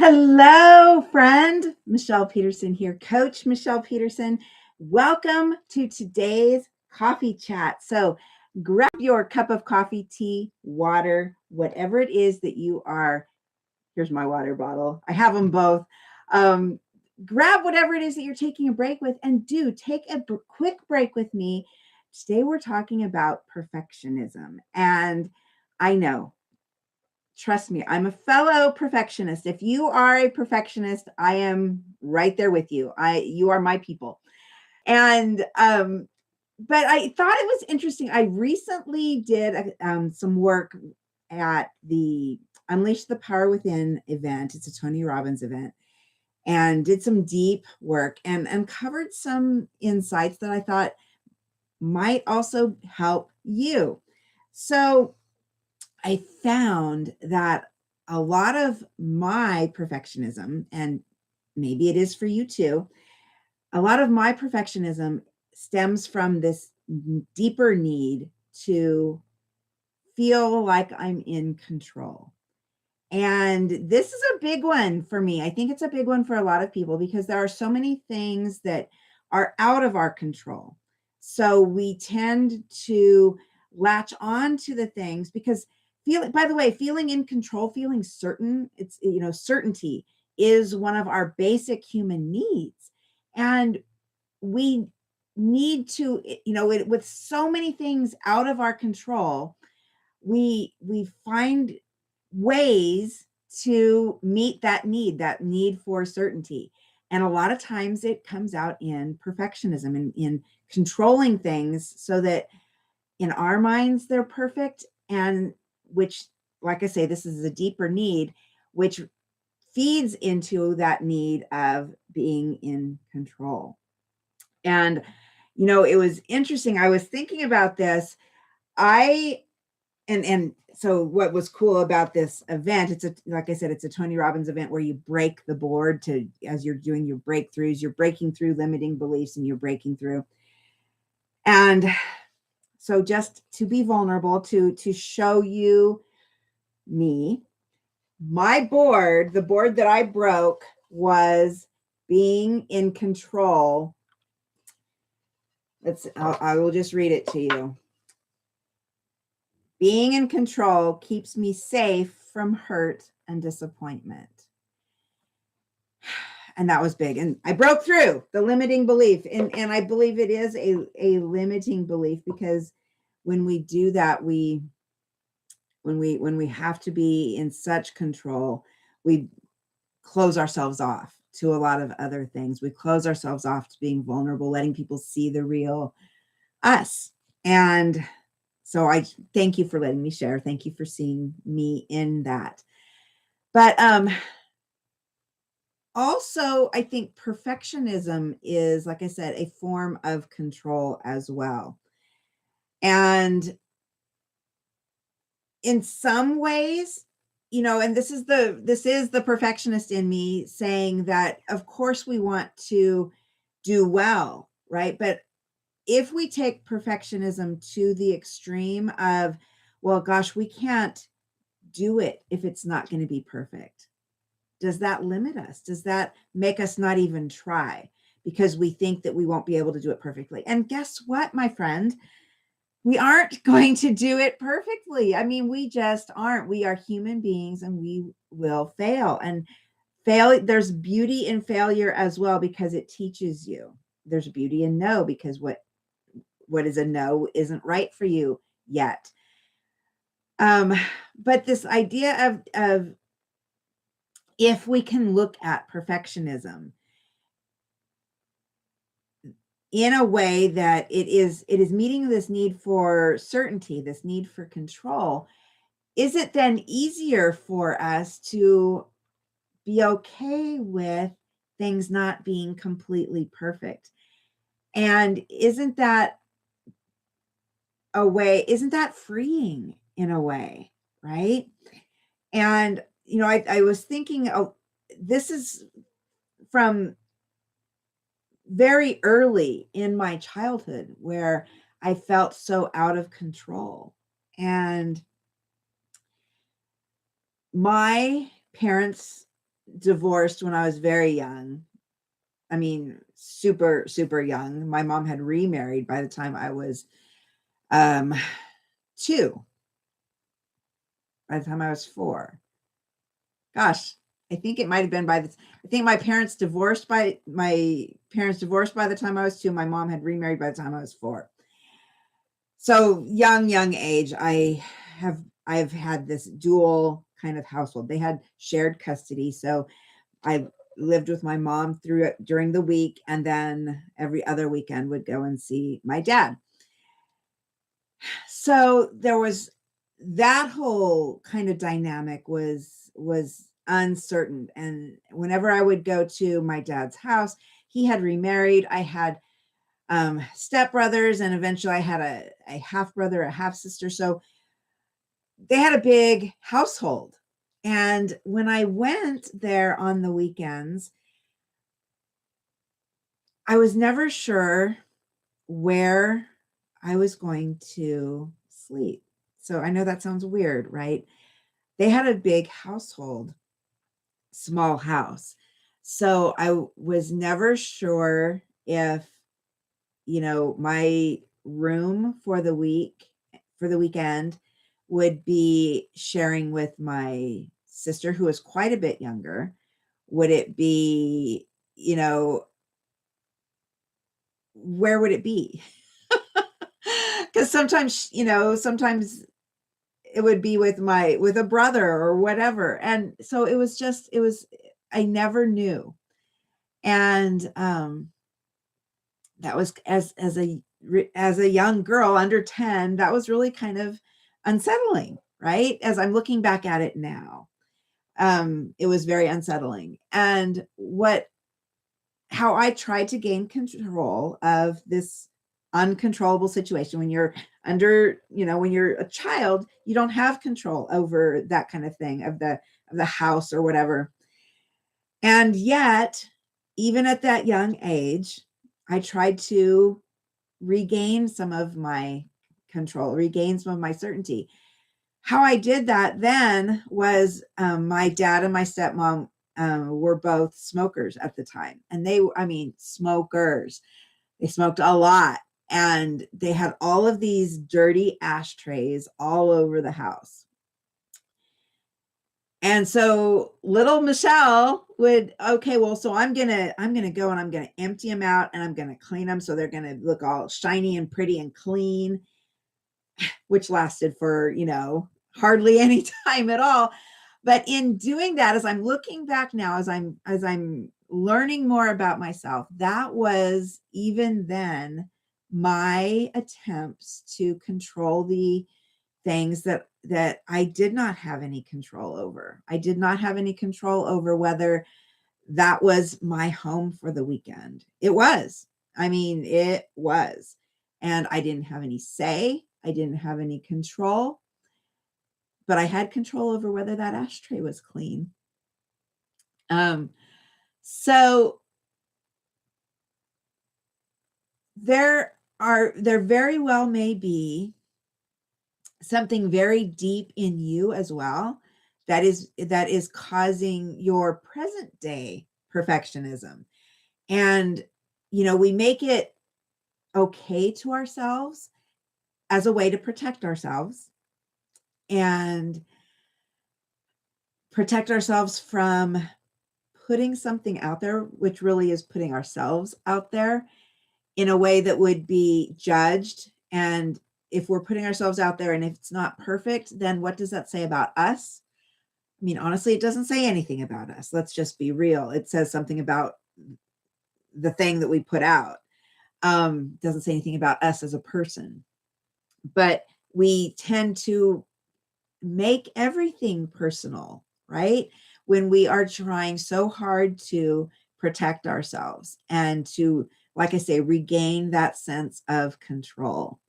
Hello, friend. Michelle Peterson here, Coach Michelle Peterson. Welcome to today's coffee chat. So, grab your cup of coffee, tea, water, whatever it is that you are. Here's my water bottle. I have them both. Um, Grab whatever it is that you're taking a break with, and do take a quick break with me. Today, we're talking about perfectionism. And I know, trust me, I'm a fellow perfectionist. If you are a perfectionist, I am right there with you. You are my people. And but I thought it was interesting. I recently did some work at the Unleash the Power Within event. It's a Tony Robbins event, and did some deep work and uncovered some insights that I thought might also help you. So I found that a lot of my perfectionism, and maybe it is for you too, a lot of my perfectionism stems from this deeper need to feel like I'm in control. And this is a big one for me. I think it's a big one for a lot of people because there are so many things that are out of our control. So we tend to latch on to the things because by the way, feeling in control, feeling certain, certainty is one of our basic human needs. And we need to, with so many things out of our control, we find ways to meet that need for certainty. And a lot of times it comes out in perfectionism and in controlling things so that in our minds they're perfect, and which, like I say, this is a deeper need, which feeds into that need of being in control. And it was interesting. I was thinking about this. I and so what was cool about this event, like I said, it's a Tony Robbins event where you break the board as you're doing your breakthroughs, you're breaking through limiting beliefs and you're breaking through. And so just to be vulnerable, to show you me, the board that I broke was being in control. I will just read it to you. Being in control keeps me safe from hurt and disappointment. And that was big. And I broke through the limiting belief. And I believe it is a limiting belief, because when we do that, when we have to be in such control, we close ourselves off to a lot of other things. We close ourselves off to being vulnerable, letting people see the real us. And so I thank you for letting me share. Thank you for seeing me in that. But also, I think perfectionism is, like I said, a form of control as well. And in some ways, and this is the perfectionist in me saying that, of course, we want to do well, right? But if we take perfectionism to the extreme of, well, gosh, we can't do it if it's not going to be perfect, does that limit us? Does that make us not even try because we think that we won't be able to do it perfectly? And guess what, my friend? We aren't going to do it perfectly. I mean, we just aren't. We are human beings and we will fail. And there's beauty in failure as well, because it teaches you. There's beauty in no, because what is a no isn't right for you yet. But this idea of if we can look at perfectionism in a way that it is meeting this need for certainty, this need for control, is it then easier for us to be okay with things not being completely perfect? And isn't that freeing in a way, right? And I was thinking, this is from very early in my childhood, where I felt so out of control. And my parents divorced when I was very young. I mean, super, super young. My mom had remarried by the time I was um, 2, by the time I was 4. Gosh, I think it might have been I think my parents divorced by the time I was 2. My mom had remarried by the time I was 4. So young age, I've had this dual kind of household. They had shared custody. So I lived with my mom during the week, and then every other weekend would go and see my dad. So there was that whole kind of dynamic was uncertain. And whenever I would go to my dad's house, he had remarried. I had stepbrothers, and eventually I had a half brother, a half sister. So they had a big household. And when I went there on the weekends, I was never sure where I was going to sleep. So I know that sounds weird, right? They had a big household, small house. So I was never sure if, my room for the weekend would be sharing with my sister, who is quite a bit younger. Would it be, where would it be? Because sometimes it would be with a brother or whatever. And so I never knew. And that was as a young girl under 10, that was really kind of unsettling, right? As I'm looking back at it now, it was very unsettling. And how I tried to gain control of this uncontrollable situation. When you're when you're a child, you don't have control over that kind of thing, of the house or whatever. And yet, even at that young age, I tried to regain some of my control, regain some of my certainty. How I did that then was, my dad and my stepmom were both smokers at the time. And smokers. They smoked a lot. And they had all of these dirty ashtrays all over the house. And so little Michelle would, okay, well, so I'm going to go and I'm going to empty them out and I'm going to clean them. So they're going to look all shiny and pretty and clean, which lasted for, hardly any time at all. But in doing that, as I'm looking back now, as I'm learning more about myself, that was even then my attempts to control the things that I did not have any control over. I did not have any control over whether that was my home for the weekend. It was. It was. And I didn't have any say. I didn't have any control, but I had control over whether that ashtray was clean. So there very well may be something very deep in you as well that is causing your present day perfectionism. And we make it okay to ourselves as a way to protect ourselves and protect ourselves from putting something out there, which really is putting ourselves out there in a way that would be judged. And if we're putting ourselves out there and if it's not perfect, then what does that say about us? Honestly, it doesn't say anything about us. Let's just be real. It says something about the thing that we put out. Doesn't say anything about us as a person. But we tend to make everything personal, right? When we are trying so hard to protect ourselves and to, like I say, regain that sense of control.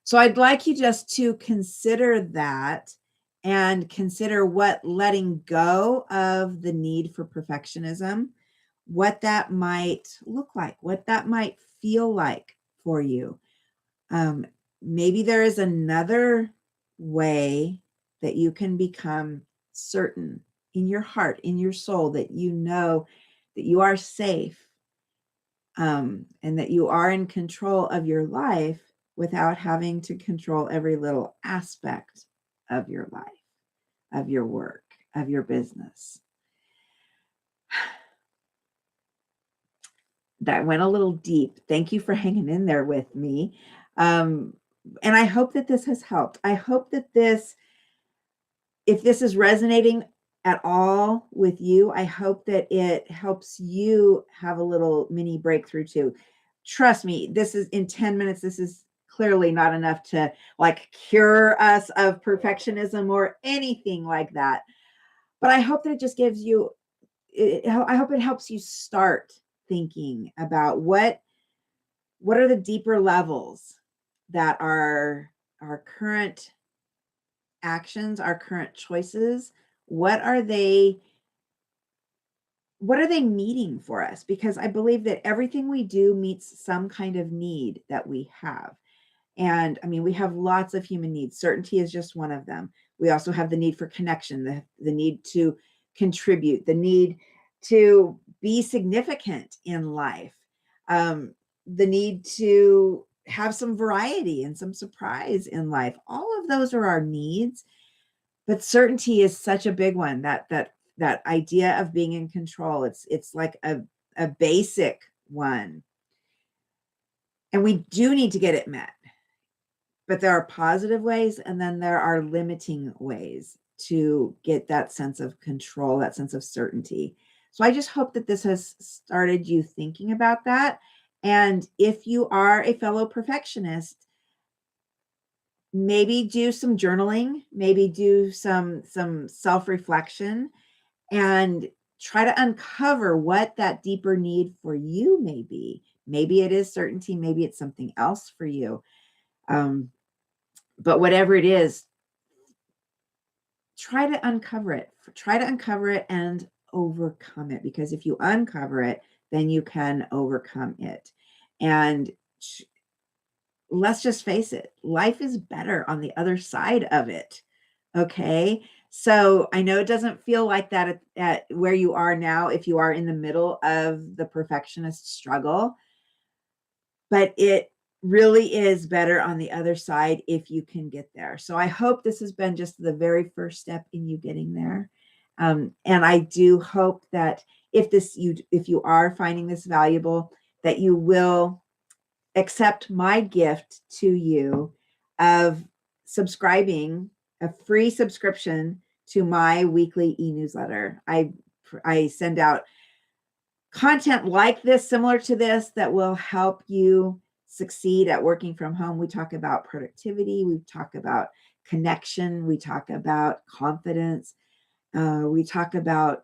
So I'd like you just to consider that and consider what letting go of the need for perfectionism, what that might look like, what that might feel like for you. Maybe there is another way that you can become certain in your heart, in your soul, that you know that you are safe, and that you are in control of your life without having to control every little aspect of your life, of your work, of your business. That went a little deep. Thank you for hanging in there with me. And I hope that this has helped. I hope that if this is resonating at all with you, I hope that it helps you have a little mini breakthrough too. Trust me, this is in 10 minutes. This is clearly not enough to like cure us of perfectionism or anything like that. But I hope that it just gives you, I hope it helps you start thinking about what are the deeper levels that our current actions, our current choices, what are they meeting for us? Because I believe that everything we do meets some kind of need that we have. And I mean, we have lots of human needs. Certainty is just one of them. We also have the need for connection, the need to contribute, the need to be significant in life, the need to have some variety and some surprise in life. All of those are our needs. But certainty is such a big one. That idea of being in control. It's like a basic one. And we do need to get it met. But there are positive ways, and then there are limiting ways to get that sense of control, that sense of certainty. So I just hope that this has started you thinking about that. And if you are a fellow perfectionist, maybe do some journaling, maybe do some self-reflection, and try to uncover what that deeper need for you may be. Maybe it is certainty, maybe it's something else for you. But whatever it is, try to uncover it. Try to uncover it and overcome it, because if you uncover it, then you can overcome it. And let's just face it, life is better on the other side of it. Okay. So I know it doesn't feel like that at where you are now, if you are in the middle of the perfectionist struggle, but it really is better on the other side if you can get there. So I hope this has been just the very first step in you getting there. And I do hope that if you are finding this valuable, that you will accept my gift to you of subscribing, a free subscription to my weekly e-newsletter. I send out content like this, similar to this, that will help you succeed at working from home. We talk about productivity, we talk about connection, we talk about confidence, we talk about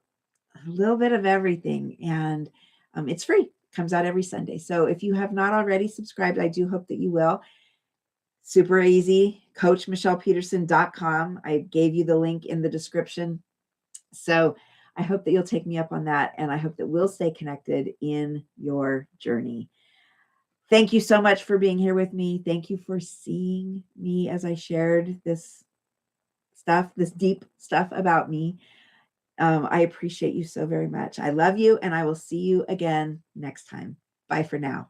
a little bit of everything. And it's free, comes out every Sunday. So if you have not already subscribed, I do hope that you will. Super easy, coachmichellepeterson.com. I gave you the link in the description. So I hope that you'll take me up on that, and I hope that we'll stay connected in your journey. Thank you so much for being here with me. Thank you for seeing me as I shared this stuff, this deep stuff about me. I appreciate you so very much. I love you, and I will see you again next time. Bye for now.